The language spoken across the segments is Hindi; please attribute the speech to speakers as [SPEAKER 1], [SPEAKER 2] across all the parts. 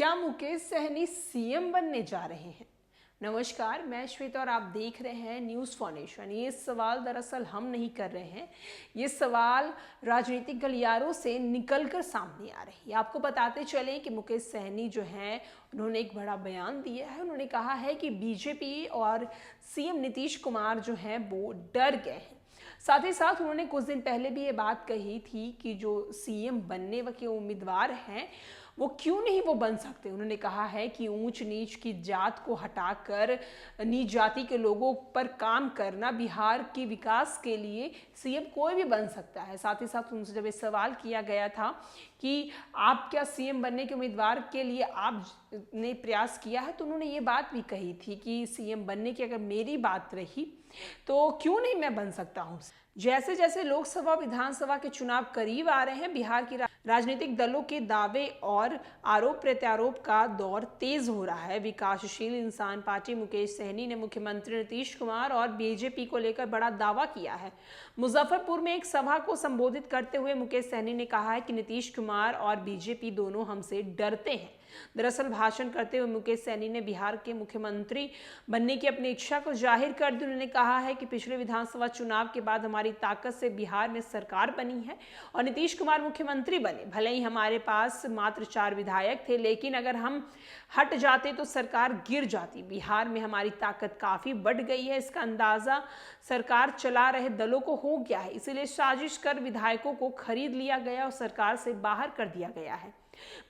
[SPEAKER 1] क्या मुकेश सहनी सीएम बनने जा रहे हैं? नमस्कार, मैं श्वेता और आप देख रहे हैं न्यूज़ फाउंडेशन। ये सवाल दरअसल हम नहीं कर रहे हैं, ये सवाल राजनीतिक गलियारों से निकलकर सामने आ रही है। आपको बताते चले कि मुकेश सहनी जो हैं, उन्होंने एक बड़ा बयान दिया है। उन्होंने कहा है कि बीजेपी और सीएम नीतीश कुमार जो हैं वो डर गए हैं। साथ ही साथ उन्होंने कुछ दिन पहले भी ये बात कही थी कि जो सीएम बनने के उम्मीदवार हैं वो क्यों नहीं वो बन सकते। उन्होंने कहा है कि ऊंच नीच की जात को हटाकर नीच जाति के लोगों पर काम करना बिहार के विकास के लिए सीएम कोई भी बन सकता है। साथ ही साथ उनसे जब ये सवाल किया गया था कि आप क्या सीएम बनने के उम्मीदवार के लिए आपने प्रयास किया है, तो उन्होंने ये बात भी कही थी कि सीएम बनने की अगर मेरी बात रही तो क्यों नहीं मैं बन सकता हूँ। जैसे जैसे लोकसभा विधानसभा के चुनाव करीब आ रहे हैं, बिहार की राजनीतिक दलों के दावे और आरोप प्रत्यारोप का दौर तेज हो रहा है। विकासशील इंसान पार्टी मुकेश सहनी ने मुख्यमंत्री नीतीश कुमार और बीजेपी को लेकर बड़ा दावा किया है। मुजफ्फरपुर में एक सभा को संबोधित करते हुए मुकेश सहनी ने कहा है कि नीतीश कुमार और बीजेपी दोनों हमसे डरते हैं। दरअसल भाषण करते हुए मुकेश सहनी ने बिहार के मुख्यमंत्री बनने की अपनी इच्छा को जाहिर कर दी। उन्होंने कहा है कि पिछले विधानसभा चुनाव के बाद हमारी ताकत से बिहार में सरकार बनी है और नीतीश कुमार मुख्यमंत्री बने। भले ही हमारे पास मात्र 4 विधायक थे, लेकिन अगर हम हट जाते तो सरकार गिर जाती। बिहार में हमारी ताकत काफी बढ़ गई है, इसका अंदाजा सरकार चला रहे दलों को हो गया है। इसीलिए साजिश कर विधायकों को खरीद लिया गया और सरकार से बाहर कर दिया गया है।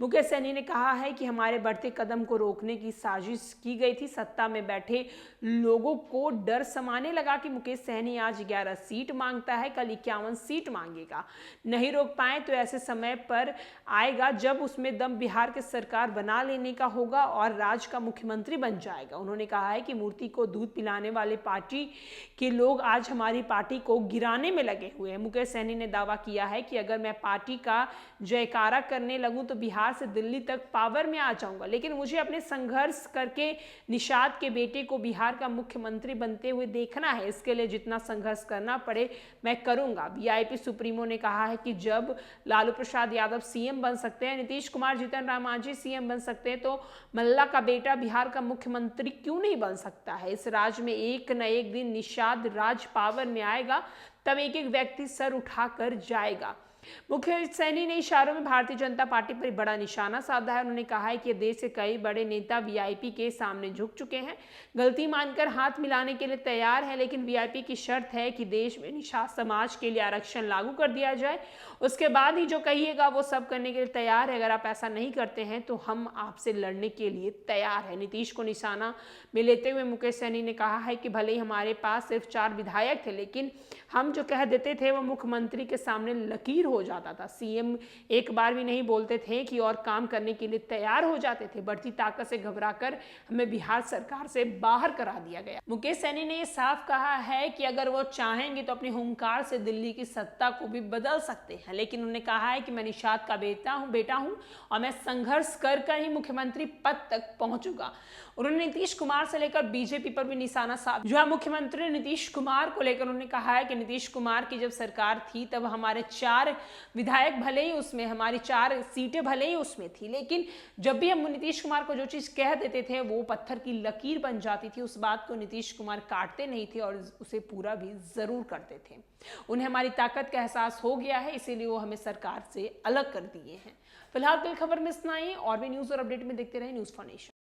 [SPEAKER 1] मुकेश सहनी ने कहा है कि हमारे बढ़ते कदम को रोकने की साजिश की गई थी। सत्ता में बैठे लोगों को डर समाने लगा कि मुकेश सहनी आज 11 सीट मांगता है, कल 51 सीट मांगेगा। नहीं रोक पाए तो ऐसे समय पर आएगा जब उसमें दम बिहार की सरकार बना लेने का होगा और राज्य का मुख्यमंत्री बन जाएगा। उन्होंने कहा है कि मूर्ति को दूध पिलाने वाले पार्टी के लोग आज हमारी पार्टी को गिराने में लगे हुए हैं। मुकेश सहनी ने दावा किया है कि अगर मैं पार्टी का जयकारा करने लगूं तो बिहार से दिल्ली तक पावर में आ जाऊंगा, लेकिन मुझे अपने संघर्ष करके निषाद के बेटे को बिहार का मुख्यमंत्री बनते हुए देखना है। इसके लिए जितना संघर्ष करना पड़े मैं करूंगा। वीआईपी सुप्रीमो ने कहा है कि जब लालू प्रसाद यादव सीएम बन सकते हैं, नीतीश कुमार जीतन राम मांझी सीएम बन सकते हैं, तो मल्ला का बेटा बिहार का मुख्यमंत्री क्यों नहीं बन सकता है। इस राज्य में एक न एक दिन निषाद राज पावर में आएगा, तब एक एक व्यक्ति सर उठाकर जाएगा। मुकेश सहनी ने इशारों में भारतीय जनता पार्टी पर बड़ा निशाना साधा है। उन्होंने कहा है कि देश के कई बड़े नेता वीआईपी के सामने झुक चुके हैं, गलती मानकर हाथ मिलाने के लिए तैयार हैं, लेकिन वीआईपी की शर्त है कि देश में निषाद समाज के लिए आरक्षण लागू कर दिया जाए। उसके बाद ही जो कहिएगा वो सब करने के लिए तैयार है। अगर आप ऐसा नहीं करते हैं तो हम आपसे लड़ने के लिए तैयार है। नीतीश को निशाना में लेते हुए मुकेश सहनी ने कहा है कि भले ही हमारे पास सिर्फ 4 विधायक थे, लेकिन हम जो कह देते थे वो मुख्यमंत्री के सामने लकीर हो जाता था। सीएम एक बार भी नहीं बोलते थे कि और काम करने के लिए तैयार हो जाते थे। बढ़ती ताकत से घबराकर हमें बिहार सरकार से बाहर करा दिया गया। मुकेश सहनी ने साफ कहा है कि अगर वो चाहेंगे तो अपने हुंकार से दिल्ली की सत्ता को भी बदल सकते हैं, लेकिन उन्होंने कहा है कि मैं निषाद का बेटा हूं और मैं संघर्ष कर ही मुख्यमंत्री पद तक पहुंचूंगा। उन्होंने नीतीश कुमार से लेकर बीजेपी पर भी निशाना साधा। जो है मुख्यमंत्री नीतीश कुमार को लेकर उन्होंने कहा है कि नीतीश कुमार की जब सरकार थी तब हमारे 4 विधायक भले ही उसमें, हमारी 4 सीटें भले ही उसमें थी, लेकिन जब भी हम नीतीश कुमार को जो चीज कह देते थे वो पत्थर की लकीर बन जाती थी। उस बात को नीतीश कुमार काटते नहीं थे और उसे पूरा भी जरूर करते थे। उन्हें हमारी ताकत का एहसास हो गया है, इसीलिए वो हमें सरकार से अलग कर दिए हैं। फिलहाल कल खबर में इतना ही। और भी न्यूज और अपडेट में देखते रहे न्यूज़ फाउंडेशन।